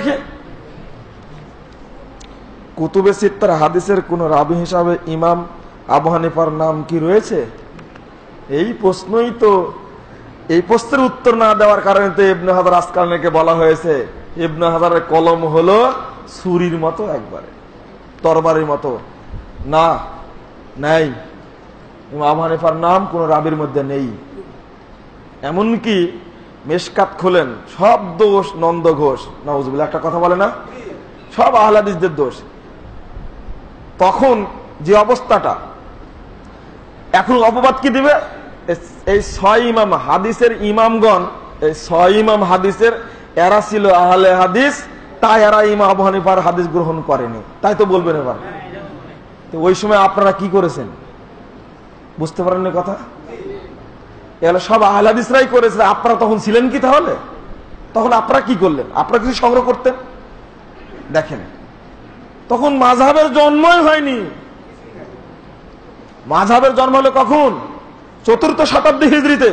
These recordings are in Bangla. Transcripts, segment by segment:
দেখি কুতুবে সিত্তার হাদিসের কোন রাবি হিসাবে ইমাম আবু হানিফার নাম কি রয়েছে? এই প্রশ্নই তো, এই প্রশ্নের উত্তর না দেওয়ার কারণে তো ইবনে হাজার আসকালানিকে বলা হয়েছে ইবনে হাজারের কলম হলো ছুরির মতো, একবারে তরবারির মতো। না, নাই, ইমাম আবু হানিফার নাম কোন রাবির মধ্যে নেই। এমনকি মেশকাত খোলেন, সব দোষ নন্দ ঘোষ, নাউজুবিল্লাহ, একটা কথা বলে না, সব আহলে হাদিসদের দোষ। তখন যে অবস্থাটা, এখন অপবাদ কি দিবে? এই 6 ইমাম হাদিসের ইমামগণ, এই 6 ইমাম হাদিসের এরা ছিল আহলে হাদিস, তাই এরা ইমাম আবু হানিফার হাদিস গ্রহণ করেনি, তাই তো বলবেন এবার। তো ওই সময় আপনারা কি করেছেন বুঝতে পারেননি কথা? এগুলো সব আহলে হাদিসরাই করেছে, আপনারা তখন ছিলেন কি? তাহলে তখন আপনারা কি করলেন? আপনারা কিছু সংগ্রহ করতেন? দেখেন, তখন মাযহাবের জন্মই হয়নি। মাযহাবের জন্ম হলো কখন? 4th শতাব্দী হিজরিতে।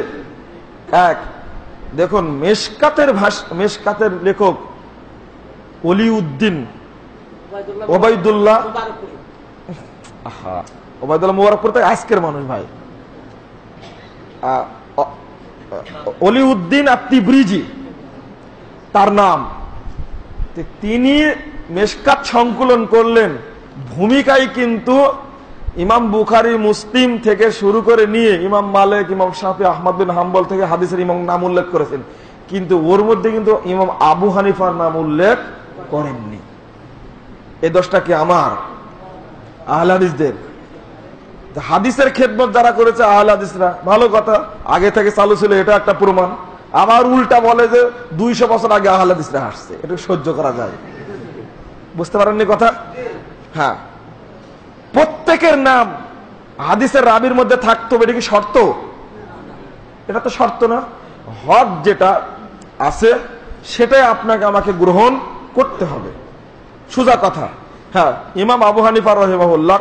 দেখুন, মেশকাতের লেখক ওলিউদ্দিন ওবায়দুল্লাহ মুবারকপুর থেকে আজকের মানুষ ভাই, ওলিউদ্দিন আত-তিবরিজি তার নাম। তিনি মেশকাত সংকলন করলেন, ভূমিকায় কিন্তু ইমাম বুখারী, মুসলিম থেকে শুরু করে নিয়ে ইমাম মালিক, ইমাম শাফি, আহমদ বিন হাম্বল থেকে হাদিসের ইমাম নাম উল্লেখ করেছেন, কিন্তু ওর মধ্যে কিন্তু ইমাম আবু হানিফার নাম উল্লেখ করেননি। এই দোষটা কি আমার? আহলে হাদিসদের। হাদিসের খেদমত যারা করেছে আহলে হাদিসরা, ভালো কথা, আগে থেকে চালু ছিল, এটা একটা প্রমাণ। আবার উল্টা বলে যে 200 বছর আগে আহলে হাদিসরা আসছে, এটা সহ্য করা যায়। বুঝতে পারেননি কথা? হ্যাঁ, প্রত্যেকের নাম হাদিসের রাবির মধ্যে থাকতে হবে, এটা কি শর্ত? এটা তো শর্ত না। হক যেটা আছে সেটাই আপনাকে আমাকে গ্রহণ করতে হবে, সোজা কথা। হ্যাঁ, ইমাম আবু হানিফা রাহিমাহুল্লাহ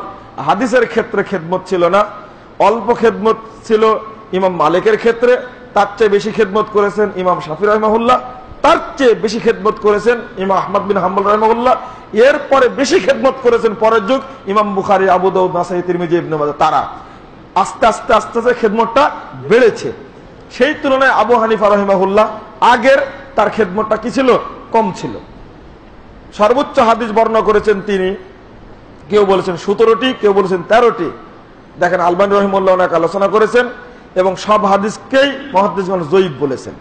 হাদিসের ক্ষেত্রে খেদমত ছিল না, অল্প খেদমত ছিল ইমাম মালিকের ক্ষেত্রে, তার চেয়ে বেশি খেদমত করেছেন ইমাম শাফি রাহিমাহুল্লাহ, তার চেয়ে বেশি খেদমত করেছেন ইমাম আহমদ বিন হাম্বল রাহিমাহুল্লাহ, এরপরে বেশি খেদমত করেছেন পরের যুগ ইমাম বুখারী, আবু দাউদ, নাসাঈ, তিরমিজি, ইবনে মাজাহ। তারা আস্তে আস্তে আস্তে আস্তে খেদমতটা বেড়েছে। সেই তুলনায় আবু হানিফা রাহিমাহুল্লাহ আগের তার খেদমতটা কি ছিল? কম ছিল। সর্বোচ্চ হাদিস বর্ণনা করেছেন তিনি, কেউ বলেছেন 17টি, কেউ বলেছেন 13টি। দেখেন, আলবানী রাহিমাহুল্লাহ অনেক আলোচনা করেছেন এবং সব হাদিসকেই মুহাদ্দিসগণ যঈফ বলেছেন।